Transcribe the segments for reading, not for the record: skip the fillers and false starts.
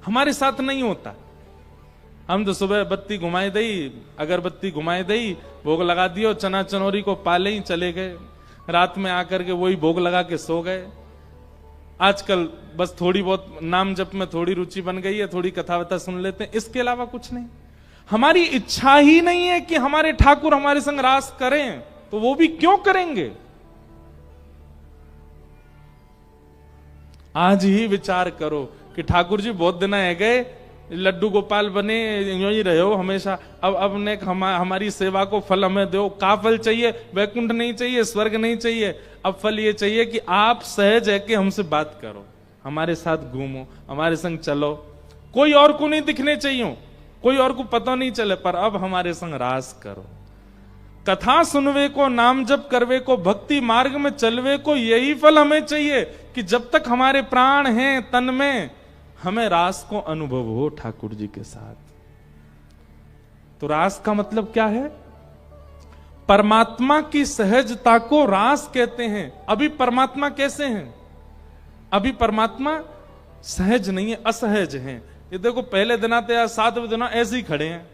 हमारे साथ नहीं होता। हम तो सुबह बत्ती घुमाई दई, अगरबत्ती घुमाई दई, भोग लगा दियो, चना चनौरी को पाले ही चले गए, रात में आकर के वही भोग लगा के सो गए। आजकल बस थोड़ी बहुत नाम जप में थोड़ी रुचि बन गई है, थोड़ी कथा वथा सुन लेते हैं, इसके अलावा कुछ नहीं। हमारी इच्छा ही नहीं है कि हमारे ठाकुर हमारे संग रास करें, तो वो भी क्यों करेंगे। आज ही विचार करो कि ठाकुर जी बहुत दिन है गए, लड्डू गोपाल बने, यूं ही रहे हो हमेशा, अब ने हमारी सेवा को फल हमें दो। का फल चाहिए? वैकुंठ नहीं चाहिए, स्वर्ग नहीं चाहिए, अब फल ये चाहिए कि आप सहज है कि हमसे बात करो, हमारे साथ घूमो, हमारे संग चलो, कोई और को नहीं दिखने चाहिए, कोई और को पता नहीं चले, पर अब हमारे संग रास करो। कथा सुनवे को, नाम जप करवे को, भक्ति मार्ग में चलवे को, यही फल हमें चाहिए कि जब तक हमारे प्राण हैं तन में, हमें रास को अनुभव हो ठाकुर जी के साथ। तो रास का मतलब क्या है? परमात्मा की सहजता को रास कहते हैं। अभी परमात्मा कैसे हैं? अभी परमात्मा सहज नहीं है, असहज हैं। ये देखो पहले दिन आते या 7वें दिन ऐसे ही खड़े हैं,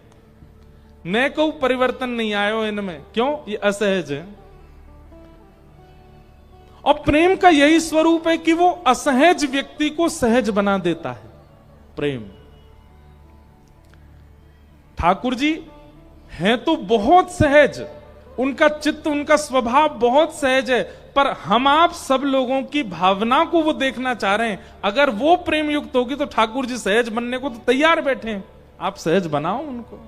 न को परिवर्तन नहीं आयो इनमें। क्यों? ये असहज है। और प्रेम का यही स्वरूप है कि वो असहज व्यक्ति को सहज बना देता है। प्रेम, ठाकुर जी हैं तो बहुत सहज, उनका चित्त, उनका स्वभाव बहुत सहज है, पर हम आप सब लोगों की भावना को वो देखना चाह रहे हैं। अगर वो प्रेम युक्त होगी तो ठाकुर जी सहज बनने को तो तैयार बैठे हैं, आप सहज बनाओ उनको।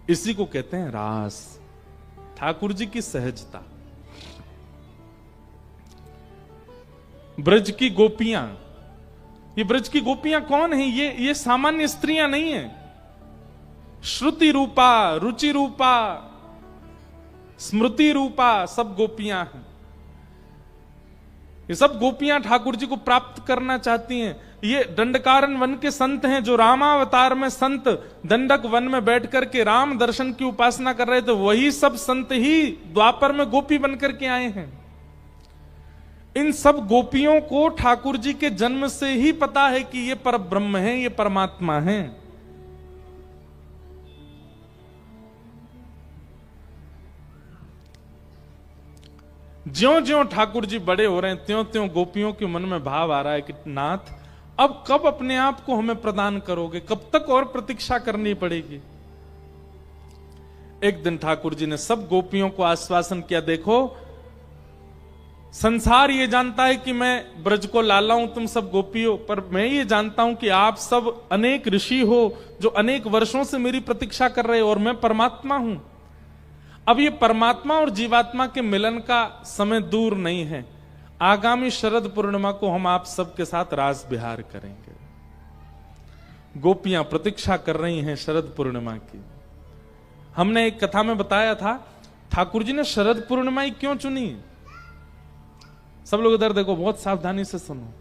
इसी को कहते हैं रास, ठाकुर जी की सहजता। ब्रज की गोपियां, ये ब्रज की गोपियां कौन है? ये सामान्य स्त्रियां नहीं है। श्रुति रूपा, रुचि रूपा, स्मृति रूपा सब गोपियां हैं। ये सब गोपियां ठाकुर जी को प्राप्त करना चाहती हैं। ये दंडकारण्य वन के संत हैं, जो रामावतार में संत दंडक वन में बैठ करके राम दर्शन की उपासना कर रहे थे, वही सब संत ही द्वापर में गोपी बनकर के आए हैं। इन सब गोपियों को ठाकुर जी के जन्म से ही पता है कि ये परब्रह्म है, ये परमात्मा है। ज्यों ज्यों ठाकुर जी बड़े हो रहे हैं, त्यों त्यों गोपियों के मन में भाव आ रहा है कि नाथ अब कब अपने आप को हमें प्रदान करोगे, कब तक और प्रतीक्षा करनी पड़ेगी। एक दिन ठाकुर जी ने सब गोपियों को आश्वासन किया, देखो संसार ये जानता है कि मैं ब्रज को लाला हूं, तुम सब गोपी हो, पर मैं ये जानता हूं कि आप सब अनेक ऋषि हो जो अनेक वर्षों से मेरी प्रतीक्षा कर रहे हो, और मैं परमात्मा हूं। अब ये परमात्मा और जीवात्मा के मिलन का समय दूर नहीं है। आगामी शरद पूर्णिमा को हम आप सबके साथ रास विहार करेंगे। गोपियां प्रतीक्षा कर रही हैं शरद पूर्णिमा की। हमने एक कथा में बताया था ठाकुर जी ने शरद पूर्णिमा ही क्यों चुनी। सब लोग इधर देखो, बहुत सावधानी से सुनो।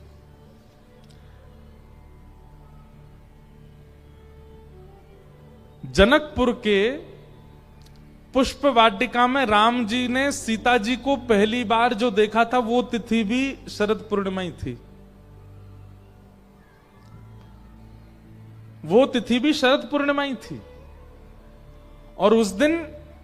जनकपुर के पुष्प वाटिका में राम जी ने सीता जी को पहली बार जो देखा था, वो तिथि भी शरद पूर्णिमा ही थी। वो तिथि भी शरद पूर्णिमा ही थी। और उस दिन,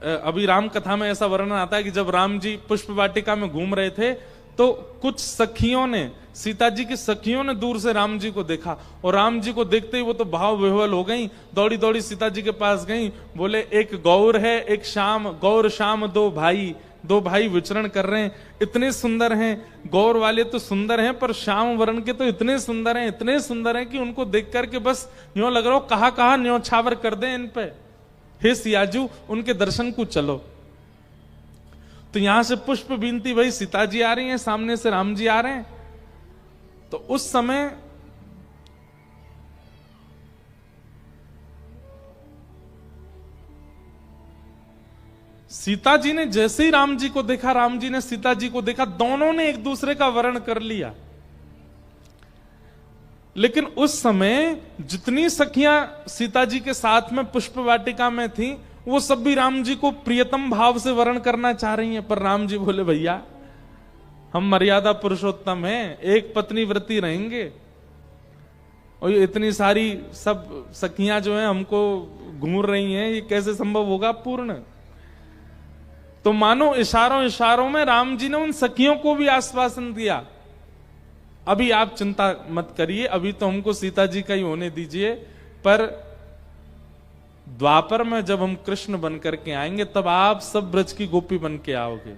अभी राम कथा में ऐसा वर्णन आता है कि जब राम जी पुष्प वाटिका में घूम रहे थे, तो कुछ सखियों ने, सीता जी की सखियों ने दूर से राम जी को देखा, और राम जी को देखते ही वो तो भाव विह्वल हो गई, दौड़ी दौड़ी सीता जी के पास गई, बोले एक गौर है एक श्याम, गौर श्याम दो भाई विचरण कर रहे हैं, इतने सुंदर हैं। गौर वाले तो सुंदर हैं, पर श्याम वर्ण के तो इतने सुंदर हैं, इतने सुंदर हैं कि उनको देख करके बस यूं लग रहा हो कहा न्योछावर कर दें इन पे। हे सियाजू, उनके दर्शन को चलो। तो यहां से पुष्प बीनती भाई सीता जी आ रही हैं, सामने से राम जी आ रहे हैं। तो उस समय सीता जी ने जैसे ही राम जी को देखा, राम जी ने सीता जी को देखा, दोनों ने एक दूसरे का वर्ण कर लिया। लेकिन उस समय जितनी सखियां सीता जी के साथ में पुष्प वाटिका में थी, वो सब भी राम जी को प्रियतम भाव से वर्ण करना चाह रही हैं। पर राम जी बोले भैया हम मर्यादा पुरुषोत्तम हैं, एक पत्नी व्रती रहेंगे, और ये इतनी सारी सब सखियां जो हैं हमको घूर रही हैं, ये कैसे संभव होगा पूर्ण? तो मानो इशारों इशारों में राम जी ने उन सखियों को भी आश्वासन दिया, अभी आप चिंता मत करिए, अभी तो हमको सीता जी का ही होने दीजिए, पर द्वापर में जब हम कृष्ण बन करके आएंगे तब आप सब ब्रज की गोपी बन के आओगे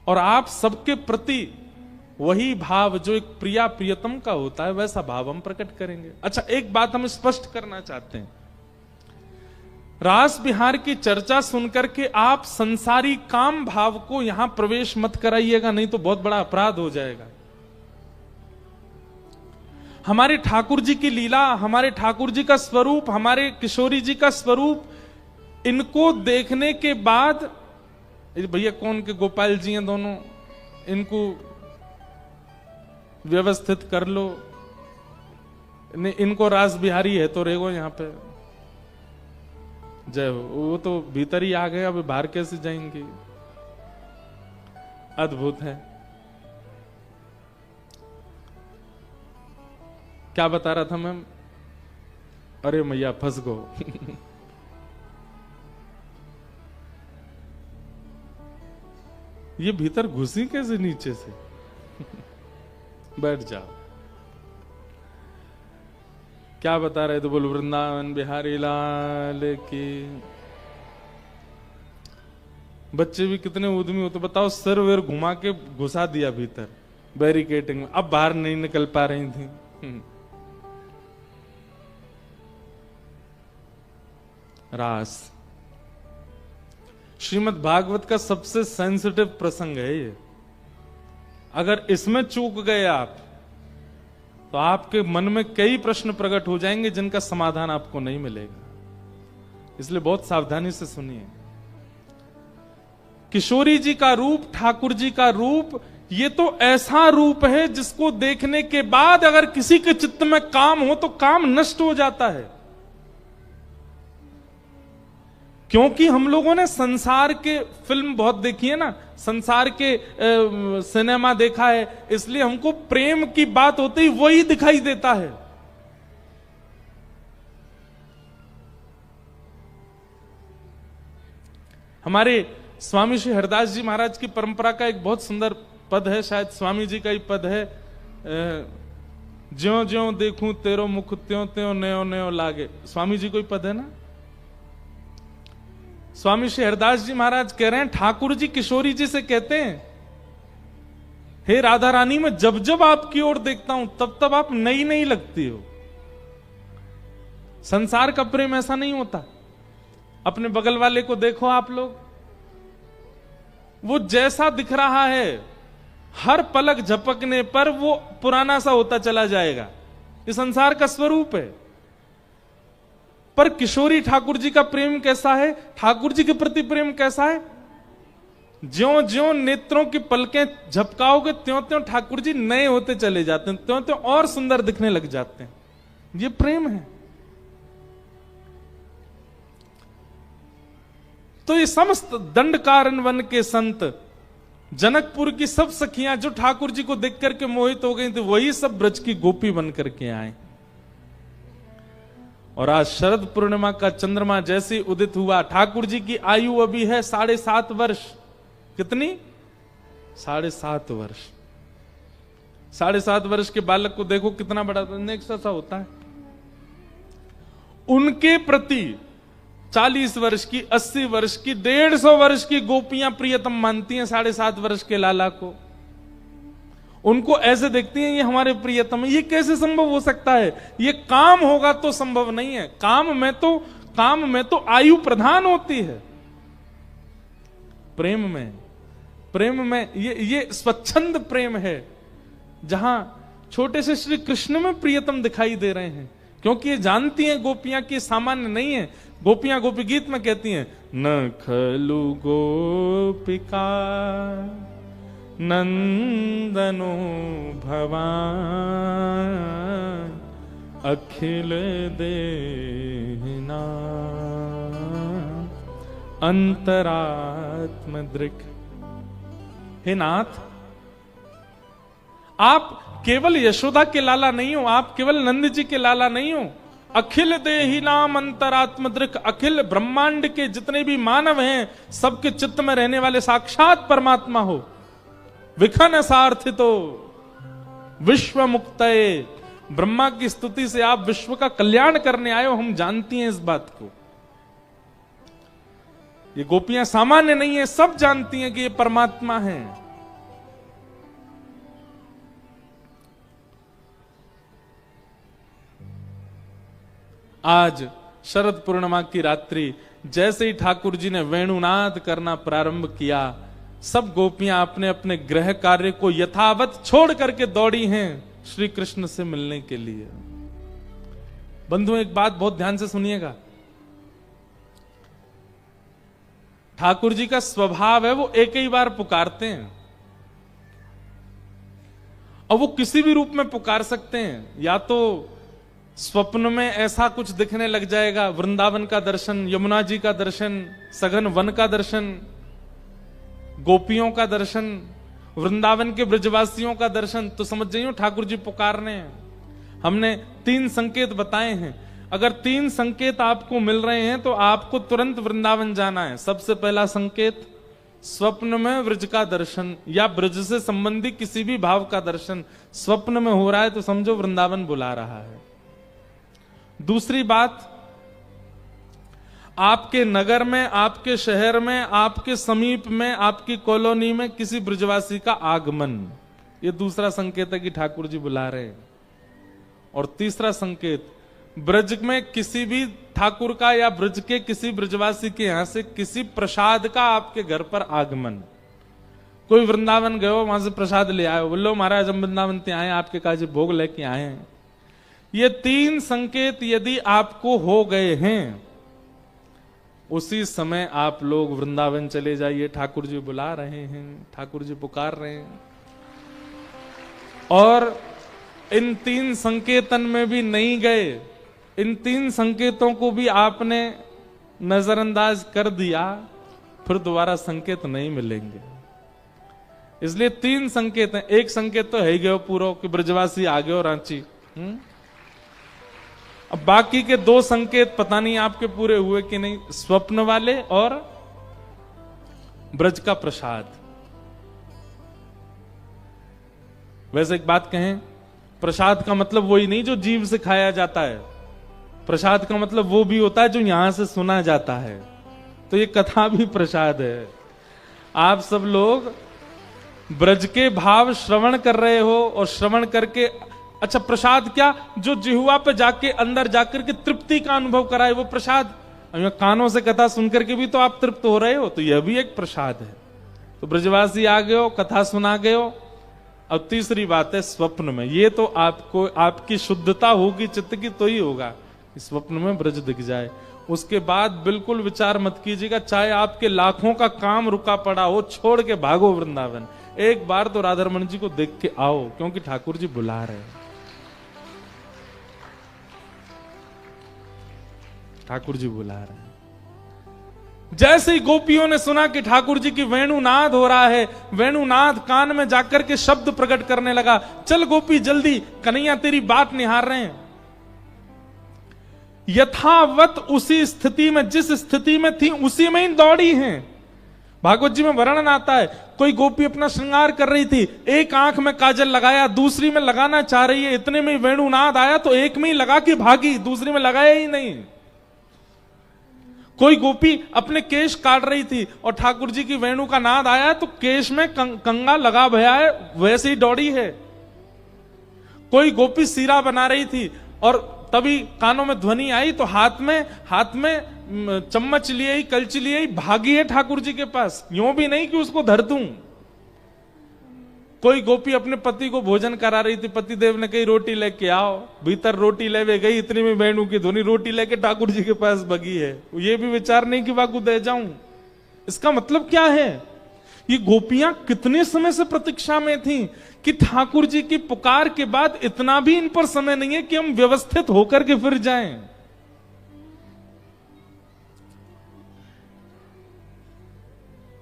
और आप सबके प्रति वही भाव जो एक प्रिया प्रियतम का होता है वैसा भाव हम प्रकट करेंगे। अच्छा, एक बात हम स्पष्ट करना चाहते हैं, रास बिहार की चर्चा सुनकर के आप संसारी काम भाव को यहां प्रवेश मत कराइएगा, नहीं तो बहुत बड़ा अपराध हो जाएगा। हमारे ठाकुर जी की लीला, हमारे ठाकुर जी का स्वरूप, हमारे किशोरी जी का स्वरूप, इनको देखने के बाद, भैया कौन के गोपाल जी हैं दोनों, इनको व्यवस्थित कर लो, इनको रास बिहारी है तो रेगो यहां पे, जय हो। वो तो भीतर ही आ गए, अब बाहर कैसे जाएंगे? अद्भुत है। क्या बता रहा था मैं? अरे मैया फंस गो। ये भीतर घुसी कैसे नीचे से? बैठ जाओ। क्या बता रहे थे? बोलो वृंदावन बिहारी लाल की। बच्चे भी कितने उद्यमी होते, बताओ, सिर वेर घुमा के घुसा दिया भीतर बैरिकेटिंग में, अब बाहर नहीं निकल पा रही थी। रास श्रीमद् भागवत का सबसे सेंसिटिव प्रसंग है ये। अगर इसमें चूक गए आप तो आपके मन में कई प्रश्न प्रकट हो जाएंगे जिनका समाधान आपको नहीं मिलेगा, इसलिए बहुत सावधानी से सुनिए। किशोरी जी का रूप, ठाकुर जी का रूप, ये तो ऐसा रूप है जिसको देखने के बाद अगर किसी के चित्त में काम हो तो काम नष्ट हो जाता है। क्योंकि हम लोगों ने संसार के फिल्म बहुत देखी है ना, संसार के सिनेमा देखा है, इसलिए हमको प्रेम की बात होती ही वही दिखाई देता है। हमारे स्वामी श्री हरदास जी महाराज की परंपरा का एक बहुत सुंदर पद है, शायद स्वामी जी का ही पद है, ज्यों ज्यों देखूं तेरो मुख त्यों त्यों नयो नयो लागे। स्वामी जी कोई पद है ना। स्वामी श्री हरदास जी महाराज कह रहे हैं, ठाकुर जी किशोरी जी से कहते हैं, हे राधा रानी, मैं जब जब आपकी ओर देखता हूं तब तब आप नई नई लगती हो। संसार का प्रेम ऐसा नहीं होता। अपने बगल वाले को देखो आप लोग, वो जैसा दिख रहा है हर पलक झपकने पर वो पुराना सा होता चला जाएगा। ये संसार का स्वरूप है। पर किशोरी ठाकुर जी का प्रेम कैसा है, ठाकुर जी के प्रति प्रेम कैसा है? ज्यों ज्यों नेत्रों की पलकें झपकाओगे त्यों त्यों ठाकुर जी नए होते चले जाते हैं, त्यों त्यों और सुंदर दिखने लग जाते हैं। ये प्रेम है। तो ये समस्त दंडकारण्य वन के संत, जनकपुर की सब सखियां जो ठाकुर जी को देख करके मोहित हो गई थी, वही सब ब्रज की गोपी बन करके आए। और आज शरद पूर्णिमा का चंद्रमा जैसे उदित हुआ, ठाकुर जी की आयु अभी है 7.5 वर्ष। कितनी? 7.5 वर्ष। 7.5 वर्ष के बालक को देखो कितना बड़ा सा होता है। उनके प्रति 40 वर्ष की, 80 वर्ष की, 150 वर्ष की गोपियां प्रियतम मानती हैं 7.5 वर्ष के लाला को। उनको ऐसे देखती हैं ये हमारे प्रियतम। ये कैसे संभव हो सकता है? ये काम होगा तो संभव नहीं है। काम में तो आयु प्रधान होती है। प्रेम में ये स्वच्छंद प्रेम है, जहां छोटे से श्री कृष्ण में प्रियतम दिखाई दे रहे हैं, क्योंकि ये जानती हैं गोपियां की सामान्य नहीं है। गोपियां गोपी गीत में कहती हैं, न खलु गोपिका नंदनो भवान अखिल देहना अंतरात्म दृक्। हे नाथ, आप केवल यशोदा के लाला नहीं हो, आप केवल नंद जी के लाला नहीं हो, अखिल देही नाम अंतरात्म दृक, अखिल ब्रह्मांड के जितने भी मानव हैं सबके चित्त में रहने वाले साक्षात परमात्मा हो। विखन सार्थितो विश्व मुक्तये, ब्रह्मा की स्तुति से आप विश्व का कल्याण करने आए हो, हम जानती हैं इस बात को। ये गोपियां सामान्य नहीं है, सब जानती हैं कि ये परमात्मा है। आज शरद पूर्णिमा की रात्रि जैसे ही ठाकुर जी ने वेणुनाद करना प्रारंभ किया, सब गोपियां अपने अपने गृह कार्य को यथावत छोड़ करके दौड़ी हैं श्री कृष्ण से मिलने के लिए। बंधु एक बात बहुत ध्यान से सुनिएगा, ठाकुर जी का स्वभाव है वो एक ही बार पुकारते हैं, और वो किसी भी रूप में पुकार सकते हैं। या तो स्वप्न में ऐसा कुछ दिखने लग जाएगा, वृंदावन का दर्शन, यमुना जी का दर्शन, सघन वन का दर्शन, गोपियों का दर्शन, वृंदावन के ब्रजवासियों का दर्शन, तो समझ जाइए ठाकुर जी पुकार रहे हैं। हमने 3 संकेत बताए हैं, अगर 3 संकेत आपको मिल रहे हैं तो आपको तुरंत वृंदावन जाना है। सबसे पहला संकेत, स्वप्न में ब्रज का दर्शन या ब्रज से संबंधी किसी भी भाव का दर्शन स्वप्न में हो रहा है तो समझो वृंदावन बुला रहा है। दूसरी बात, आपके नगर में, आपके शहर में, आपके समीप में, आपकी कॉलोनी में किसी ब्रजवासी का आगमन, ये दूसरा संकेत है कि ठाकुर जी बुला रहे हैं। और तीसरा संकेत, ब्रज में किसी भी ठाकुर का या ब्रज के किसी ब्रजवासी के यहां से किसी प्रसाद का आपके घर पर आगमन। कोई वृंदावन गए हो, वहां से प्रसाद ले आए हो, बोलो महाराज हम वृंदावन से आए, आपके काज भोग लेके आए हैं। ये 3 संकेत यदि आपको हो गए हैं, उसी समय आप लोग वृंदावन चले जाइए, ठाकुर जी बुला रहे हैं, ठाकुर जी पुकार रहे हैं। और इन 3 संकेतन में भी नहीं गए, इन 3 संकेतों को भी आपने नजरअंदाज कर दिया, फिर दोबारा संकेत नहीं मिलेंगे। इसलिए 3 संकेत हैं। एक संकेत तो है ही गयो पूरा कि ब्रजवासी आ गए रांची। अब बाकी के 2 संकेत पता नहीं आपके पूरे हुए कि नहीं, स्वप्न वाले और ब्रज का प्रसाद। वैसे एक बात कहें, प्रसाद का मतलब वही नहीं जो जीभ से खाया जाता है, प्रसाद का मतलब वो भी होता है जो यहां से सुना जाता है। तो ये कथा भी प्रसाद है। आप सब लोग ब्रज के भाव श्रवण कर रहे हो और श्रवण करके, अच्छा प्रसाद क्या, जो जिह्वा पे जाके अंदर जाकर के तृप्ति का अनुभव कराए वो प्रसाद। कानों से कथा सुनकर के भी तो आप तृप्त हो रहे हो, तो यह भी एक प्रसाद है। तो ब्रजवासी आ गए हो, कथा सुना गए हो। अब तीसरी बात है स्वप्न में, ये तो आपको आपकी शुद्धता होगी चित्त की तो ही होगा, स्वप्न में ब्रज दिख जाए। उसके बाद बिल्कुल विचार मत कीजिएगा, चाहे आपके लाखों का काम रुका पड़ा हो, छोड़ के भागो वृंदावन। एक बार तो राधारमण जी को देख के आओ, क्योंकि ठाकुर जी बुला रहे हैं, ठाकुर जी बुला रहे हैं। जैसे ही गोपियों ने सुना कि ठाकुर जी की वेणुनाद हो रहा है, वेणुनाद कान में जाकर के शब्द प्रकट करने लगा, चल गोपी जल्दी, कन्हैया तेरी बात निहार रहे हैं। यथावत उसी स्थिति में, जिस स्थिति में थी उसी में ही दौड़ी हैं। भागवत जी में वर्णन आता है, कोई गोपी अपना श्रृंगार कर रही थी, एक आंख में काजल लगाया, दूसरी में लगाना चाह रही है, इतने में वेणुनाद आया तो एक में ही लगा के भागी, दूसरी में लगाया ही नहीं। कोई गोपी अपने केश काट रही थी और ठाकुर जी की वेणु का नाद आया तो केश में कंगा लगा भया है, वैसे ही दौड़ी है। कोई गोपी सीरा बना रही थी और तभी कानों में ध्वनि आई तो हाथ में चम्मच लिए ही, कलची लिए ही भागी है ठाकुर जी के पास, यूं भी नहीं कि उसको धर दूं। कोई गोपी अपने पति को भोजन करा रही थी, पति देव ने कही रोटी लेके आओ, भीतर रोटी लेवे गई, इतनी में वेणु की ध्वनि, रोटी लेके ठाकुर जी के पास भगी है। ये भी विचार नहीं कि वाकु दे जाऊं। इसका मतलब क्या है, ये गोपियां कितने समय से प्रतीक्षा में थी कि ठाकुर जी की पुकार के बाद इतना भी इन पर समय नहीं है कि हम व्यवस्थित होकर के फिर जाएं।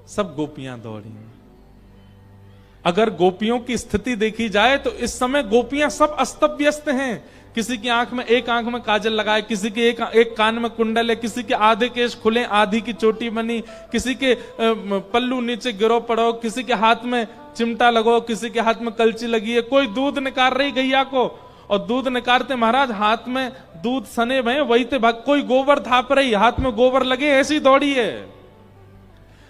सब गोपियां दौड़ी। अगर गोपियों की स्थिति देखी जाए तो इस समय गोपियां सब अस्त व्यस्त हैं। किसी की आंख में, एक आंख में काजल लगाए, किसी के एक कान में कुंडल है, किसी के आधे केश खुले, आधी की चोटी बनी, किसी के पल्लू नीचे गिरो पड़ो, किसी के हाथ में चिमटा लगो, किसी के हाथ में कलची लगी है, कोई दूध निकाल रही गैया को, और दूध निकालते महाराज हाथ में दूध सने भय वही ते भाग, कोई गोबर थाप रही, हाथ में गोबर लगे, ऐसी दौड़ी है।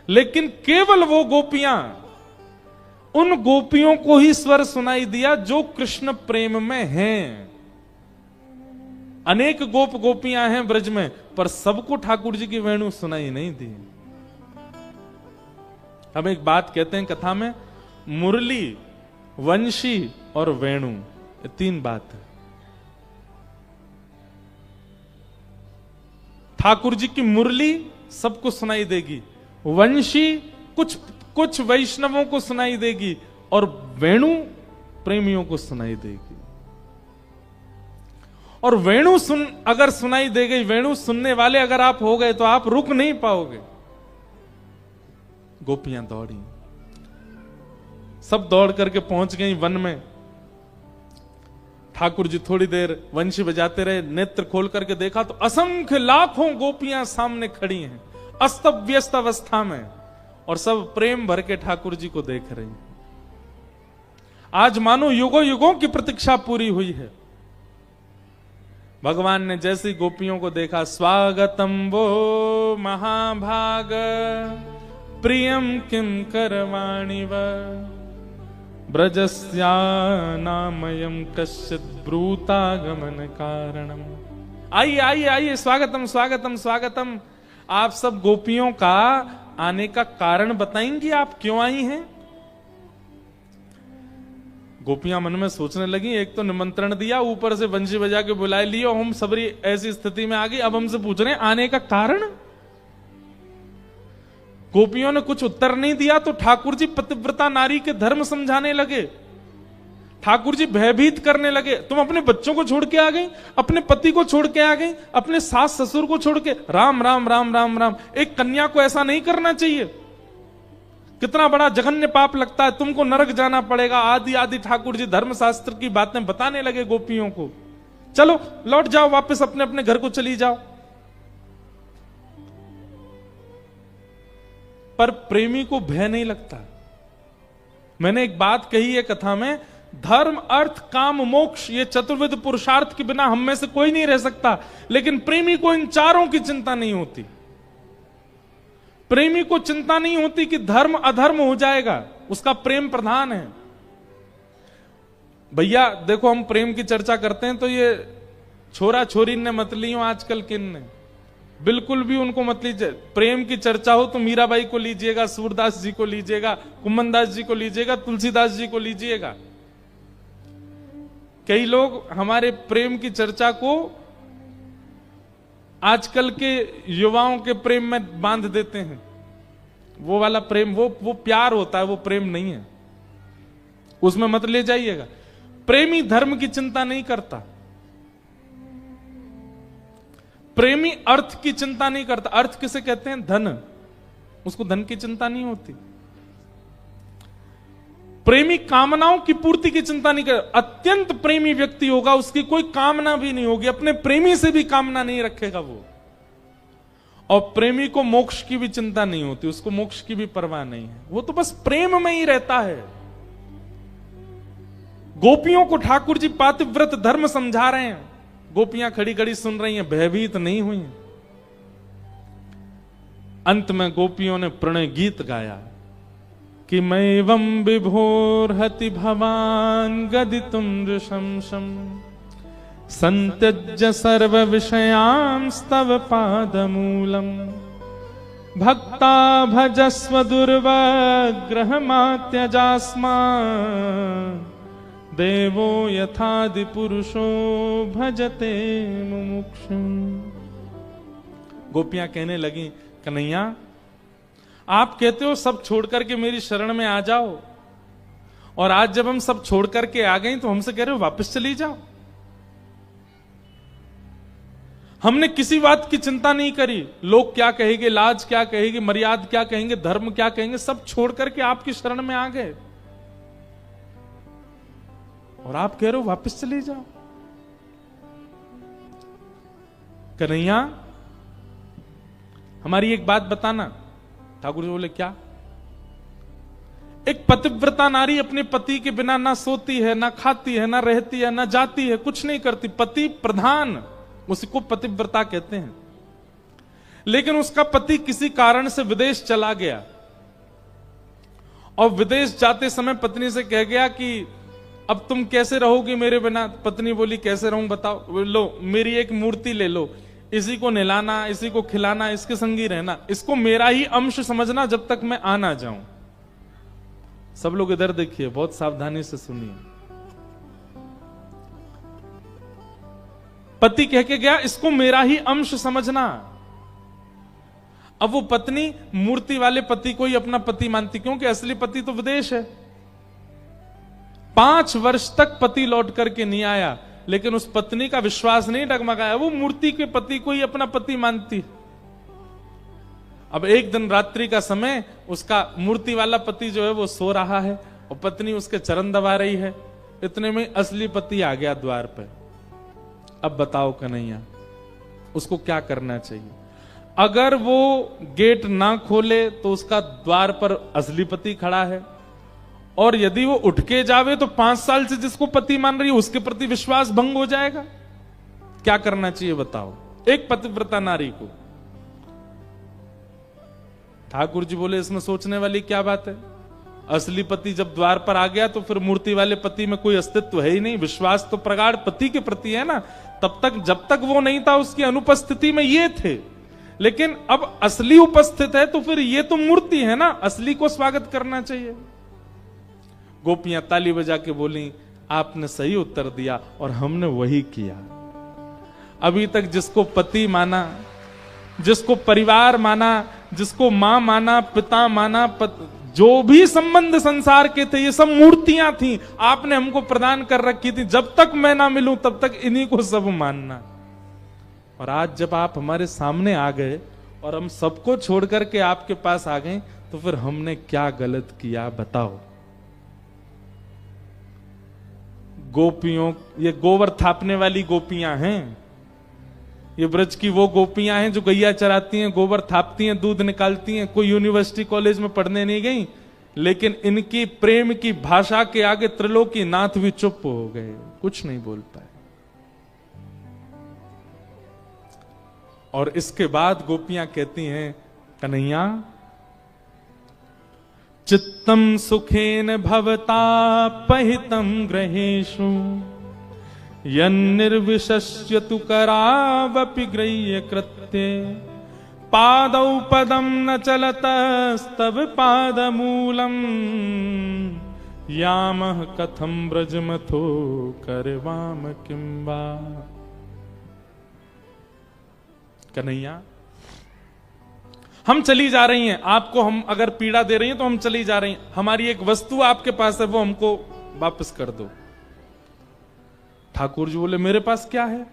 लेकिन केवल वो गोपियां, उन गोपियों को ही स्वर सुनाई दिया जो कृष्ण प्रेम में हैं। अनेक गोप गोपियां हैं ब्रज में, पर सबको ठाकुर जी की वेणु सुनाई नहीं दी। हम एक बात कहते हैं कथा में, मुरली, वंशी और वेणु, ये तीन बात है। ठाकुर जी की मुरली सबको सुनाई देगी, वंशी कुछ वैष्णवों को सुनाई देगी, और वेणु प्रेमियों को सुनाई देगी। और वेणु अगर सुनाई दे गई, वेणु सुनने वाले अगर आप हो गए तो आप रुक नहीं पाओगे। गोपियां दौड़ी, सब दौड़ करके पहुंच गई वन में। ठाकुर जी थोड़ी देर वंशी बजाते रहे, नेत्र खोल करके देखा तो असंख्य लाखों गोपियां सामने खड़ी हैं अस्त व्यस्त अवस्था में, और सब प्रेम भर के ठाकुर जी को देख रही हैं। आज मानो युगों युगों की प्रतीक्षा पूरी हुई है। भगवान ने जैसी गोपियों को देखा, स्वागतम वो महाभाग प्रियम किम करवाणि व ब्रजस्या नामयम कश्चित ब्रूतागमन कारणम। आइए आइए आइए, स्वागतम स्वागतम स्वागतम। आप सब गोपियों का आने का कारण बताएंगी, आप क्यों आई हैं? गोपियां मन में सोचने लगी, एक तो निमंत्रण दिया, ऊपर से बंशी बजा के बुलाए लिए, हम सबरी ऐसी स्थिति में आ गई, अब हमसे पूछ रहे हैं आने का कारण। गोपियों ने कुछ उत्तर नहीं दिया तो ठाकुर जी पतिव्रता नारी के धर्म समझाने लगे। ठाकुर जी भयभीत करने लगे, तुम अपने बच्चों को छोड़ के आ गई, अपने पति को छोड़ के आ गई, अपने सास ससुर को छोड़ के, राम राम राम राम राम। एक कन्या को ऐसा नहीं करना चाहिए, कितना बड़ा जघन्य पाप लगता है, तुमको नरक जाना पड़ेगा, आदि आदि ठाकुर जी धर्मशास्त्र की बातें बताने लगे गोपियों को। चलो लौट जाओ, वापस अपने अपने घर को चली जाओ। पर प्रेमी को भय नहीं लगता। मैंने एक बात कही है कथा में, धर्म अर्थ काम मोक्ष, ये चतुर्विध पुरुषार्थ के बिना हम में से कोई नहीं रह सकता, लेकिन प्रेमी को इन चारों की चिंता नहीं होती। प्रेमी को चिंता नहीं होती कि धर्म अधर्म हो जाएगा, उसका प्रेम प्रधान है। भैया देखो, हम प्रेम की चर्चा करते हैं तो ये छोरा छोरी ने मत लियो आजकल किन ने, बिल्कुल भी उनको मत लीजिए। प्रेम की चर्चा हो तो मीराबाई को लीजिएगा, सूरदास जी को लीजिएगा, कुम्मनदास जी को लीजिएगा, तुलसीदास जी को लीजिएगा। कई लोग हमारे प्रेम की चर्चा को आजकल के युवाओं के प्रेम में बांध देते हैं। वो वाला प्रेम वो प्यार होता है, वो प्रेम नहीं है, उसमें मत ले जाइएगा। प्रेमी धर्म की चिंता नहीं करता, प्रेमी अर्थ की चिंता नहीं करता। अर्थ किसे कहते हैं? धन, उसको धन की चिंता नहीं होती। प्रेमी कामनाओं की पूर्ति की चिंता नहीं कर। अत्यंत प्रेमी व्यक्ति होगा, उसकी कोई कामना भी नहीं होगी, अपने प्रेमी से भी कामना नहीं रखेगा वो। और प्रेमी को मोक्ष की भी चिंता नहीं होती, उसको मोक्ष की भी परवाह नहीं है, वो तो बस प्रेम में ही रहता है। गोपियों को ठाकुर जी पातिव्रत धर्म समझा रहे हैं, गोपियां खड़ी खड़ी सुन रही हैं, भयभीत नहीं हुई। अंत में गोपियों ने प्रणय गीत गाया कि मैवं विभोर्हति भवान गदितुं नृशंसम् संत्यज्य सर्व विषयांस्तव पादमूलम् भक्ता भजस्व दुर्वग्रहमात्यजास्मा देवो यथादि पुरुषो भजते मुमुक्षुम्। गोपियां कहने लगी, कन्हैया आप कहते हो सब छोड़ करके मेरी शरण में आ जाओ, और आज जब हम सब छोड़ करके आ गए तो हमसे कह रहे हो वापस चली जाओ। हमने किसी बात की चिंता नहीं करी, लोग क्या कहेंगे, लाज क्या कहेगी, मर्यादा क्या कहेंगे, धर्म क्या कहेंगे, सब छोड़ करके आपकी शरण में आ गए। और आप कह रहे हो वापस चले जाओ। कन्हैया हमारी एक बात बताना। ठाकुर जी बोले क्या? एक पतिव्रता नारी अपने पति के बिना ना सोती है, ना खाती है, ना रहती है, ना जाती है, कुछ नहीं करती, पति प्रधान, उसी को पतिव्रता कहते हैं। लेकिन उसका पति किसी कारण से विदेश चला गया और विदेश जाते समय पत्नी से कह गया कि अब तुम कैसे रहोगी मेरे बिना? पत्नी बोली कैसे रहूं बताओ? लो मेरी एक मूर्ति ले लो, इसी को नहलाना, इसी को खिलाना, इसके संगी रहना, इसको मेरा ही अंश समझना जब तक मैं आ ना जाऊं। सब लोग इधर देखिए, बहुत सावधानी से सुनिए। पति कह के गया इसको मेरा ही अंश समझना। अब वो पत्नी मूर्ति वाले पति को ही अपना पति मानती, क्योंकि असली पति तो विदेश है। 5 वर्ष तक पति लौट करके नहीं आया, लेकिन उस पत्नी का विश्वास नहीं डगमगाया, वो मूर्ति के पति को ही अपना पति मानती। अब एक दिन रात्रि का समय, उसका मूर्ति वाला पति जो है वो सो रहा है और पत्नी उसके चरण दबा रही है। इतने में असली पति आ गया द्वार पे। अब बताओ कन्हैया, उसको क्या करना चाहिए? अगर वो गेट ना खोले तो उसका द्वार पर असली पति खड़ा है, और यदि वो उठ के जावे तो 5 साल से जिसको पति मान रही है उसके प्रति विश्वास भंग हो जाएगा। क्या करना चाहिए बताओ एक पतिव्रता नारी को? ठाकुर जी बोले इसमें सोचने वाली क्या बात है? असली पति जब द्वार पर आ गया तो फिर मूर्ति वाले पति में कोई अस्तित्व है ही नहीं। विश्वास तो प्रगाढ़ पति के प्रति है ना। तब तक जब तक वो नहीं था उसकी अनुपस्थिति में ये थे, लेकिन अब असली उपस्थित है तो फिर ये तो मूर्ति है ना, असली को स्वागत करना चाहिए। गोपियां ताली बजा के बोली आपने सही उत्तर दिया और हमने वही किया। अभी तक जिसको पति माना, जिसको परिवार माना, जिसको मां माना, पिता माना, जो भी संबंध संसार के थे ये सब मूर्तियां थी, आपने हमको प्रदान कर रखी थी। जब तक मैं ना मिलूं तब तक इन्हीं को सब मानना। और आज जब आप हमारे सामने आ गए और हम सबको छोड़ करके आपके पास आ गए, तो फिर हमने क्या गलत किया बताओ? गोपियों, ये गोबर थापने वाली गोपियां हैं, ये ब्रज की वो गोपियां हैं जो गैया चराती हैं, गोबर थापती हैं, दूध निकालती हैं। कोई यूनिवर्सिटी कॉलेज में पढ़ने नहीं गई, लेकिन इनकी प्रेम की भाषा के आगे त्रिलोकी नाथ भी चुप हो गए, कुछ नहीं बोल पाए। और इसके बाद गोपियां कहती हैं कन्हैया चित्तम सुखेन भवता पहितम ग्रहेषु यन्निर्विशस्य तु करावपि ग्रह्य कृत्ये पादौ पदम न चलतस्तव पादमूलम यामः कथम ब्रजमथो करवाम किंबा। कन्हैया हम चली जा रही हैं, आपको हम अगर पीड़ा दे रही हैं तो हम चली जा रही हैं, हमारी एक वस्तु आपके पास है वो हमको वापस कर दो। ठाकुर जी बोले मेरे पास क्या है?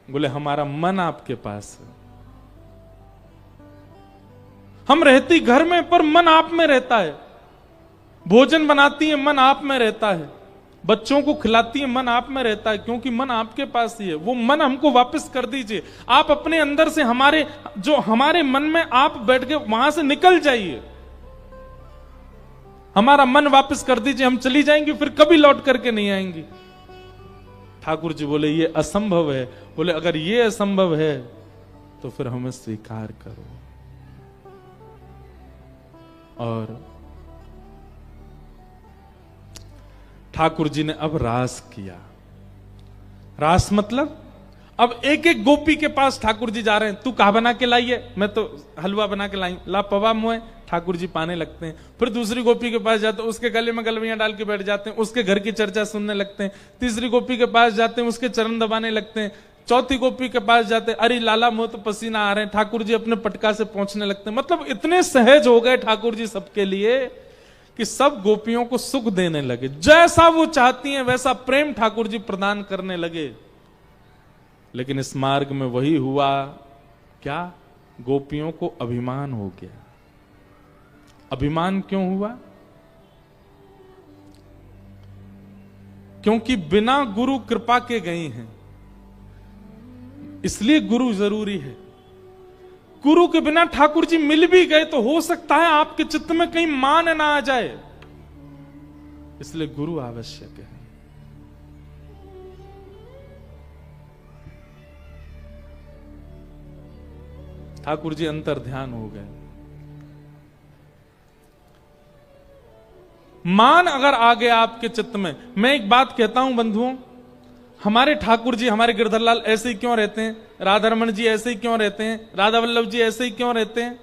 बोले हमारा मन आपके पास है। हम रहती घर में पर मन आप में रहता है। भोजन बनाती है मन आप में रहता है, बच्चों को खिलाती है मन आप में रहता है, क्योंकि मन आपके पास ही है। वो मन हमको वापस कर दीजिए। आप अपने अंदर से हमारे मन में आप बैठ के वहां से निकल जाइए। हमारा मन वापस कर दीजिए, हम चली जाएंगे, फिर कभी लौट करके नहीं आएंगी। ठाकुर जी बोले ये असंभव है। बोले अगर ये असंभव है तो फिर हमें स्वीकार करो। और ठाकुर जी ने अब रास किया। रास मतलब अब एक एक गोपी के पास ठाकुर जी जा रहे हैं। तू कहा बना के लाई है? मैं तो हलवा बना के लाई। ला पवा मुए। ठाकुर जी पाने लगते हैं। फिर दूसरी गोपी के पास जाते हैं, उसके गले में गलवियां डाल के बैठ जाते हैं, उसके घर की चर्चा सुनने लगते हैं। तीसरी गोपी के पास जाते हैं, उसके चरण दबाने लगते हैं। चौथी गोपी के पास जाते हैं, अरे लाला मुंह तो पसीना आ रहे हैं। ठाकुर जी अपने पटका से पहुंचने लगते हैं। मतलब इतने सहज हो गए ठाकुर जी सबके लिए कि सब गोपियों को सुख देने लगे। जैसा वो चाहती हैं वैसा प्रेम ठाकुर जी प्रदान करने लगे। लेकिन इस मार्ग में वही हुआ क्या? गोपियों को अभिमान हो गया। अभिमान क्यों हुआ? क्योंकि बिना गुरु कृपा के गए हैं, इसलिए गुरु जरूरी है। गुरु के बिना ठाकुर जी मिल भी गए तो हो सकता है आपके चित्त में कहीं मान ना आ जाए, इसलिए गुरु आवश्यक है। ठाकुर जी अंतर ध्यान हो गए। मान अगर आ गया आपके चित्त में, मैं एक बात कहता हूं बंधुओं, हमारे ठाकुर जी, हमारे गिरधरलाल ऐसे ही क्यों रहते हैं, राधारमण जी ऐसे ही क्यों रहते हैं, राधा वल्लभ जी ऐसे ही क्यों रहते हैं,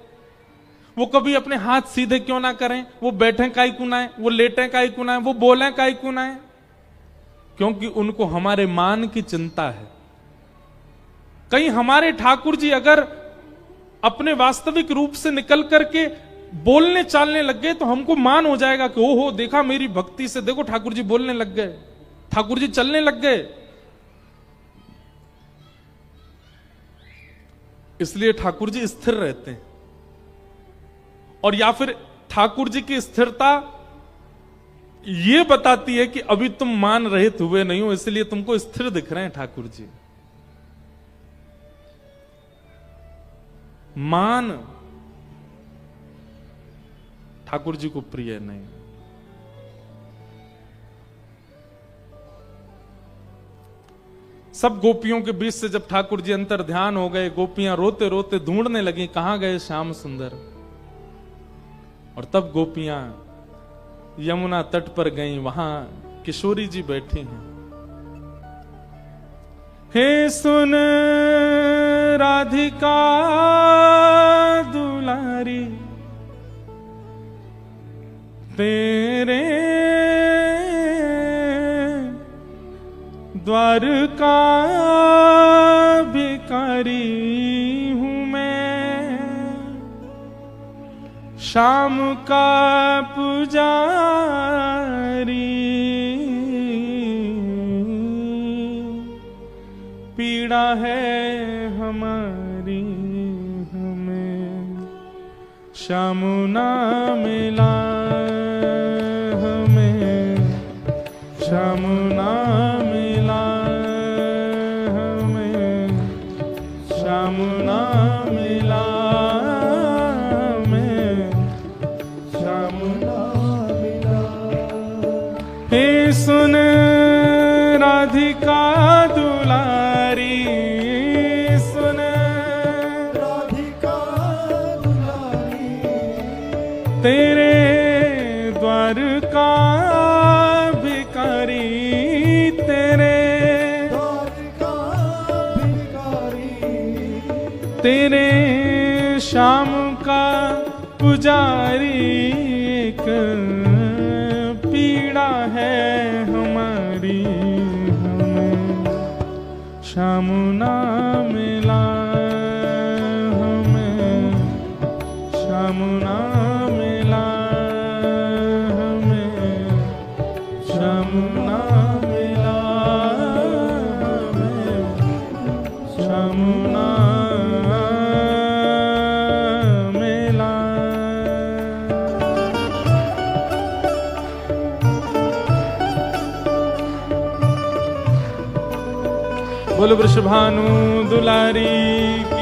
वो कभी अपने हाथ सीधे क्यों ना करें, वो बैठे काई कुनाए, वो लेटे काई कुनाए, वो बोले काई कुनाए? क्योंकि उनको हमारे मान की चिंता है। कहीं हमारे ठाकुर जी अगर अपने वास्तविक रूप से निकल करके बोलने चालने लग गए तो हमको मान हो जाएगा कि ओहो देखा मेरी भक्ति से, देखो ठाकुर जी बोलने लग गए, ठाकुर जी चलने लग गए। इसलिए ठाकुर जी स्थिर रहते हैं, और या फिर ठाकुर जी की स्थिरता ये बताती है कि अभी तुम मान रहित हुए नहीं हो, इसलिए तुमको स्थिर दिख रहे हैं ठाकुर जी। मान ठाकुर जी को प्रिय नहीं। सब गोपियों के बीच से जब ठाकुर जी अंतर ध्यान हो गए, गोपियां रोते रोते ढूंढने लगी कहां गए श्याम सुंदर, और तब गोपियां यमुना तट पर गईं, वहां किशोरी जी बैठी हैं। हे सुन राधिका दुलारी, तेरे द्वारका भिखारी हूं मैं, शाम का पुजारी, पीड़ा है हमारी हमें श्याम ना मिला, हमें श्याम ना मिला, हमें श्याम ना मिला, हमें श्याम ना मिला। हे सुन राधिका दुलारी, सुन राधिका दुलारी, तेरे द्वार का भिखारी, तेरे द्वार का भिखारी, तेरे शाम का पुजारी, एक पीड़ा है हमारी हमें श्याम ना मिला, हमें श्याम ना मिला, हमें श्याम ना मिला, हमें श्याम ना मिला। बोल वृषभानु दुलारी की।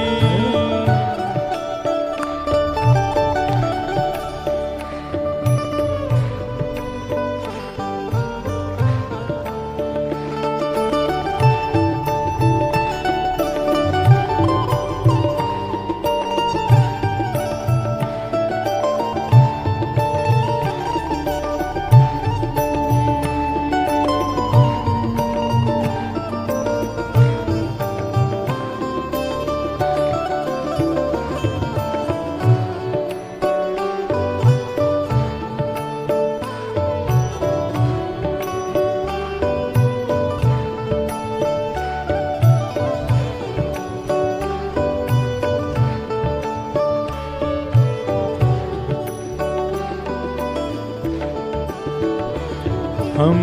हम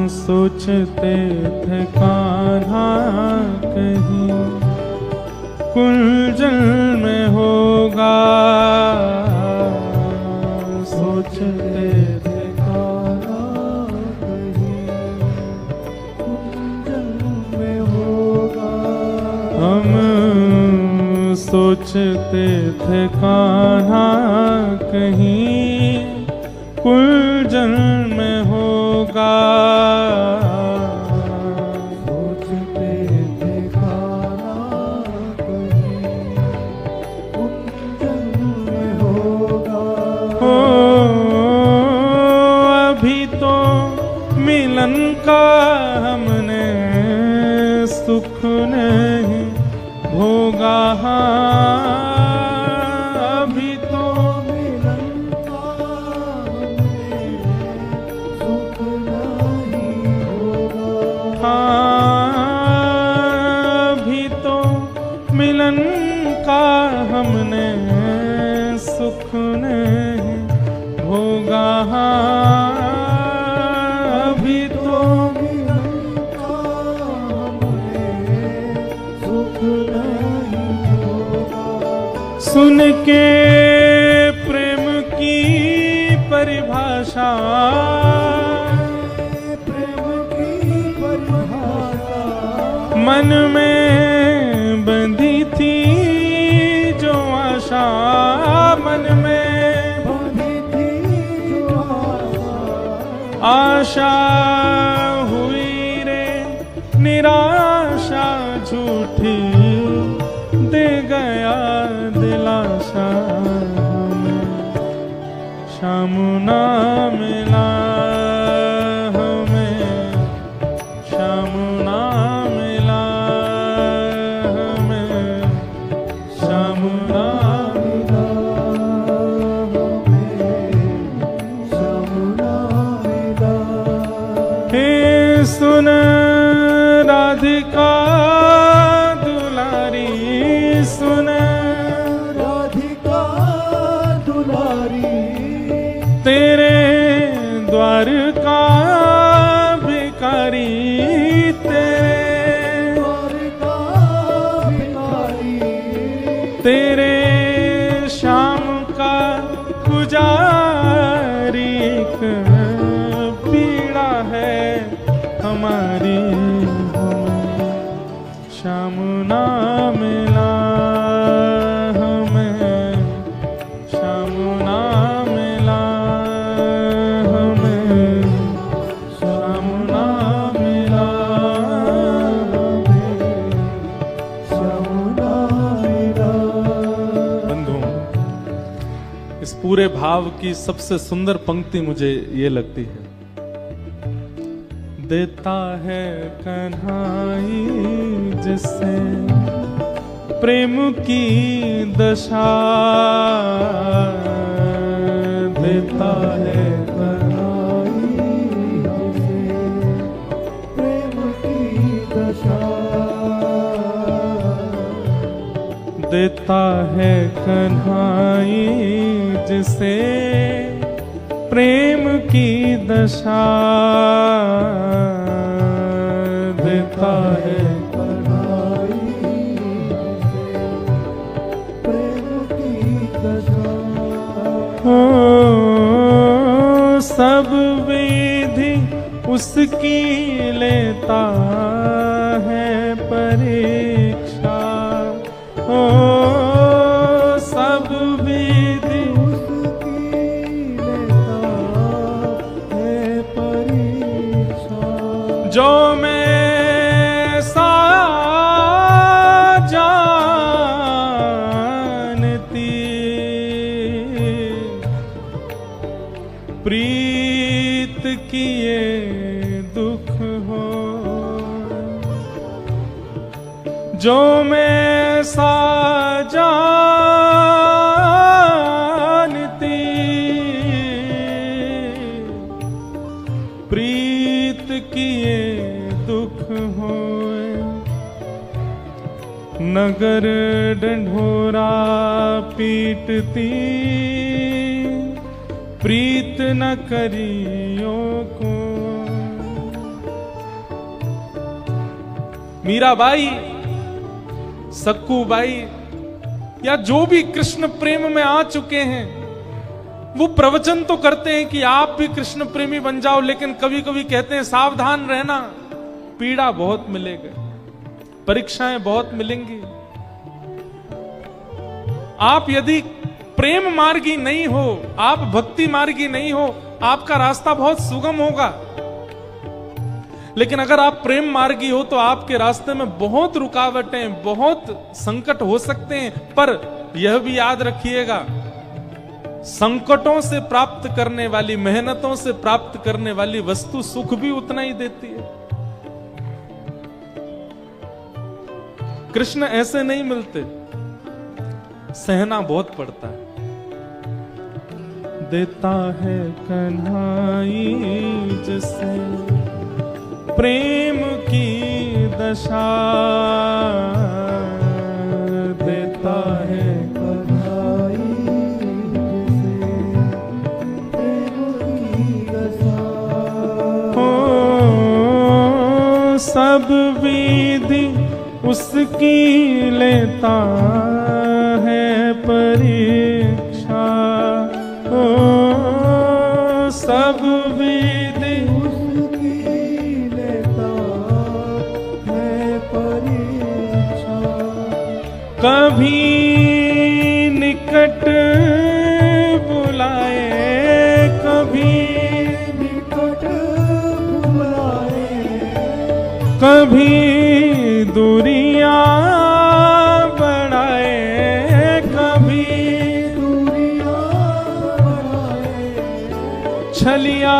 सोचते थे कान्हा कहीं कुंजल में होगा, सोचते थे कान्हा कहीं हम सोचते थे कान्हा कहीं कुलजन में होगा, सोचते थे कान्हा कहीं कुलजन में होगा। हो अभी तो मिलन का हमने सुख नहीं भोगा, अभी तो मिलन का हमने सुख नहीं होगा। अभी तो मिलन का हमने सुख नहीं भोगा, अभी तो मिलन का हमने सुख नहीं होगा। सुन के प्रेम की परिभाषा, प्रेम की परिभाषा मन में बंधी थी जो आशा, मन में बंधी थी जो आशा हुई रे निराशा झूठी, दे गया दिलासा हमें श्याम ना मिला, हमें श्याम ना मिला, हमें श्याम ना मिला, हमें श्याम ना मिला। हे सुन राधिका दुलारी, सुन राधिका दुलारी, तेरे द्वार का भिखारी, तेरे द्वार का भिखारी, तेरे श्याम का पुजारी, एक पीड़ा है हमारी, हमें श्याम ना मिला, हमें श्याम ना मिला, हमें श्याम ना मिला, हमें श्याम ना मिला। बंधुओं, इस पूरे भाव की सबसे सुंदर पंक्ति मुझे ये लगती है, देता है कन्हाई जिससे प्रेम की दशा, देता है कन्हाई जिसे प्रेम की दशा, देता है कन्हाई जिसे प्रेम की दशा, देता है कन्हाई जिसे प्रेम की दशा। हो सब विधि उसकी लेता है परीक्षा, हो सब विधि उसकी लेता है परीक्षा, जो मैं सा जानती प्रीत किए दुख हो, जो मैं सा जानती प्रीत किए दुख होए, नगर ढंढोरा पीटती प्रीत न करियो को। मीराबाई, सक्कूबाई या जो भी कृष्ण प्रेम में आ चुके हैं वो प्रवचन तो करते हैं कि आप भी कृष्ण प्रेमी बन जाओ, लेकिन कभी कभी कहते हैं सावधान रहना, पीड़ा बहुत मिलेगा। परीक्षाएं बहुत मिलेंगी। आप यदि प्रेम मार्गी नहीं हो, आप भक्ति मार्गी नहीं हो, आपका रास्ता बहुत सुगम होगा। लेकिन अगर आप प्रेम मार्गी हो तो आपके रास्ते में बहुत रुकावटें, बहुत संकट हो सकते हैं। पर यह भी याद रखिएगा, संकटों से प्राप्त करने वाली, मेहनतों से प्राप्त करने वाली वस्तु सुख भी उतना ही देती है। कृष्ण ऐसे नहीं मिलते, सहना बहुत पड़ता है। देता है कन्हाई जिसे प्रेम की दशा, देता है कन्हाई जिसे प्रेम की दशा। हो सब विधि उसकी लेता है परीक्षा। हो सब विधि उसकी लेता है परीक्षा। कभी निकट बुलाए, कभी निकट बुलाए, कभी दूरियां बढ़ाए, कभी दूरियां बढ़ाए। छलिया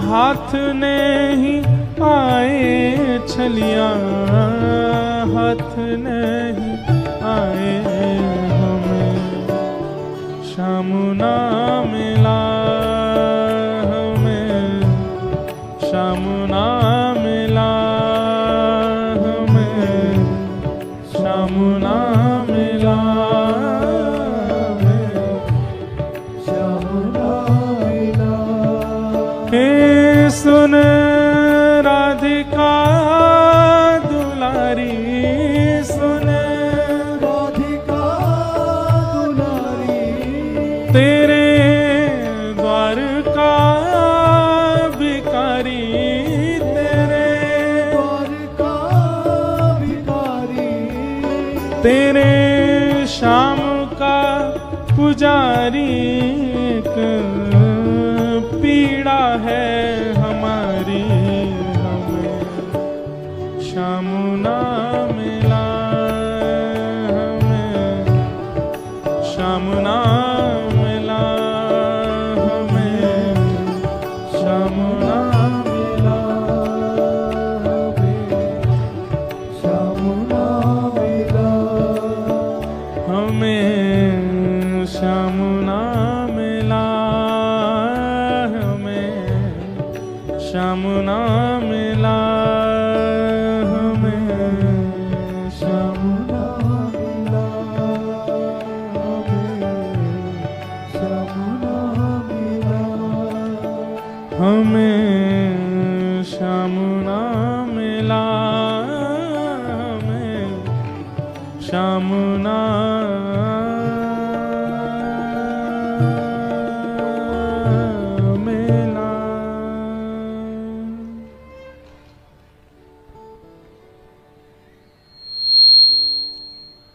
हाथ नहीं आए, छलिया हाथ नहीं आए। हमें श्याम ना मिला, हमें श्याम ना मिला, हमें श्याम ना मिला, हमें श्याम ना मिला। हे सुन राधिका दुलारी, सुन राधिका दुलारी, तेरे द्वार का भिखारी, तेरे द्वार का भिखारी, तेरे शाम का पुजारी। एक पीड़ा है हमारी, हमें श्याम ना मिला, हमें श्याम ना मिला, हमें श्याम ना मिला, श्याम ना मिला। हमें श्याम ना मिला, हमें श्याम ना मिला, हमें श्याम ना मिला, हमें श्याम ना मिला। हमें श्याम ना मिला।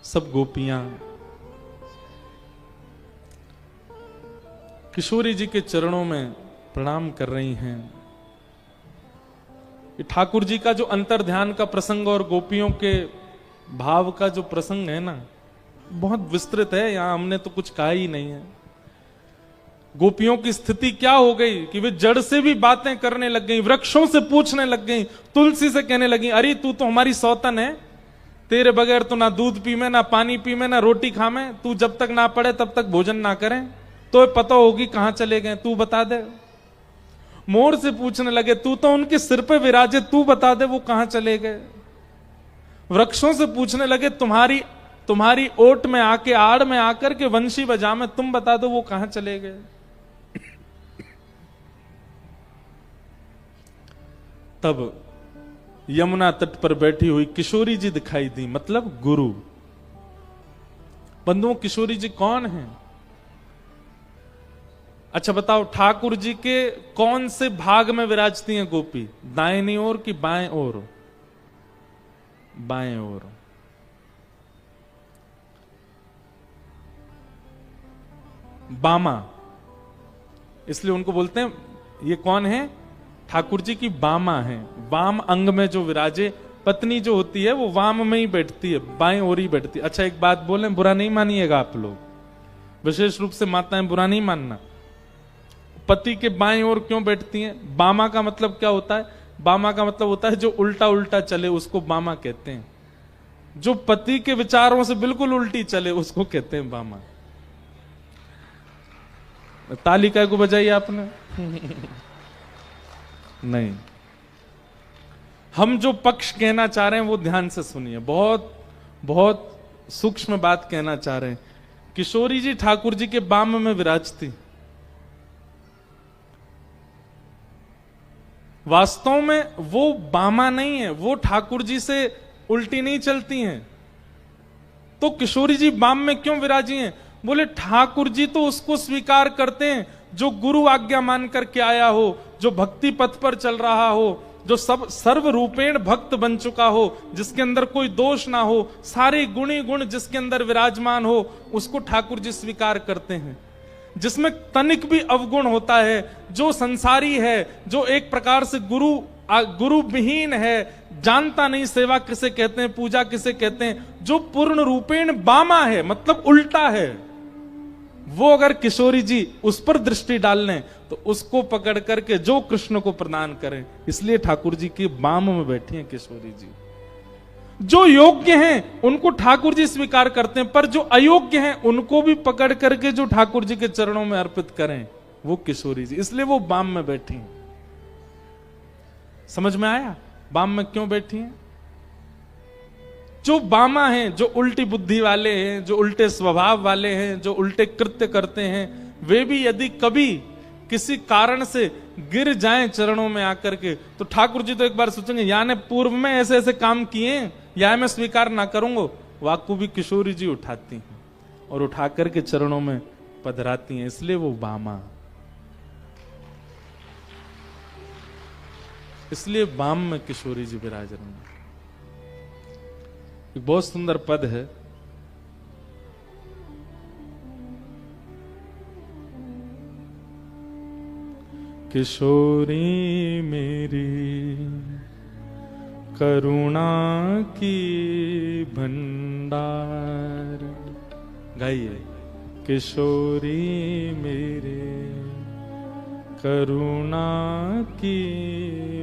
सब गोपियां किशोरी जी के चरणों में प्रणाम कर रही हैं। ये ठाकुर जी का जो अंतर ध्यान का प्रसंग और गोपियों के भाव का जो प्रसंग है ना, बहुत विस्तृत है, यहां हमने तो कुछ कहा ही नहीं है। गोपियों की स्थिति क्या हो गई कि वे जड़ से भी बातें करने लग गई, वृक्षों से पूछने लग गई, तुलसी से कहने लगी, अरे तू तो हमारी सौतन है, तेरे बगैर तो ना दूध पी में, ना पानी पी में, ना रोटी खा में, तू जब तक ना पड़े तब तक भोजन ना करें, तो पता होगी कहां चले गए, तू बता दे। मोर से पूछने लगे, तू तो उनके सिर पे विराजे, तू बता दे वो कहां चले गए। वृक्षों से पूछने लगे, तुम्हारी ओट में आके, आड़ में आकर के वंशी बजा में, तुम बता दो वो कहां चले गए। तब यमुना तट पर बैठी हुई किशोरी जी दिखाई दी, मतलब गुरु। बंधुओं, किशोरी जी कौन हैं? अच्छा बताओ, ठाकुर जी के कौन से भाग में विराजती हैं गोपी, दाहिनी ओर की बाएं ओर? बाएं ओर। बामा, इसलिए उनको बोलते हैं ये कौन है? ठाकुर जी की बामा है। वाम अंग में जो विराजे, पत्नी जो होती है वो वाम में ही बैठती है, बाएं ओर ही बैठती है। अच्छा एक बात बोले, बुरा नहीं मानिएगा आप लोग, विशेष रूप से माताएं, बुरा नहीं मानना। पति के बाएं ओर क्यों बैठती हैं? बामा का मतलब क्या होता है? बामा का मतलब होता है जो उल्टा उल्टा चले, उसको बामा कहते हैं। जो पति के विचारों से बिल्कुल उल्टी चले उसको कहते हैं बामा। ताली काय को बजाई आपने? नहीं, हम जो पक्ष कहना चाह रहे हैं वो ध्यान से सुनिए, बहुत बहुत सूक्ष्म बात कहना चाह रहे हैं। किशोरी जी ठाकुर जी के बाम में विराजती, वास्तव में वो बामा नहीं है, वो ठाकुर जी से उल्टी नहीं चलती हैं। तो किशोरी जी बाम में क्यों विराजी हैं? बोले ठाकुर जी तो उसको स्वीकार करते हैं जो गुरु आज्ञा मान करके आया हो, जो भक्ति पथ पर चल रहा हो, जो सब सर्वरूपेण भक्त बन चुका हो, जिसके अंदर कोई दोष ना हो, सारे गुणी गुण जिसके अंदर विराजमान हो, उसको ठाकुर जी स्वीकार करते हैं। जिसमें तनिक भी अवगुण होता है, जो संसारी है, जो एक प्रकार से गुरु विहीन है, जानता नहीं सेवा किसे कहते हैं, पूजा किसे कहते हैं, जो पूर्ण रूपेण बामा है, मतलब उल्टा है, वो अगर किशोरी जी उस पर दृष्टि डाल लें तो उसको पकड़ करके जो कृष्ण को प्रदान करें। इसलिए ठाकुर जी की बाम में बैठी हैं किशोरी जी। जो योग्य हैं उनको ठाकुर जी स्वीकार करते हैं, पर जो अयोग्य हैं उनको भी पकड़ करके जो ठाकुर जी के चरणों में अर्पित करें वो किशोरी जी, इसलिए वो बाम में बैठी हैं। समझ में आया बाम में क्यों बैठी हैं? जो बामा हैं, जो उल्टी बुद्धि वाले हैं, जो उल्टे स्वभाव वाले हैं, जो उल्टे कृत्य करते हैं, वे भी यदि कभी किसी कारण से गिर जाएं चरणों में आकर के, तो ठाकुर जी तो एक बार सोचेंगे या ने पूर्व में ऐसे ऐसे काम किए या मैं स्वीकार ना करूंगा। वाकु भी किशोरी जी उठाती हैं और उठा करके चरणों में पधराती हैं, इसलिए वो बामा, इसलिए बाम में किशोरी जी विराज रही हैं। एक बहुत सुंदर पद है, किशोरी मेरी करुणा की भंडार। गाइए, किशोरी मेरे करुणा की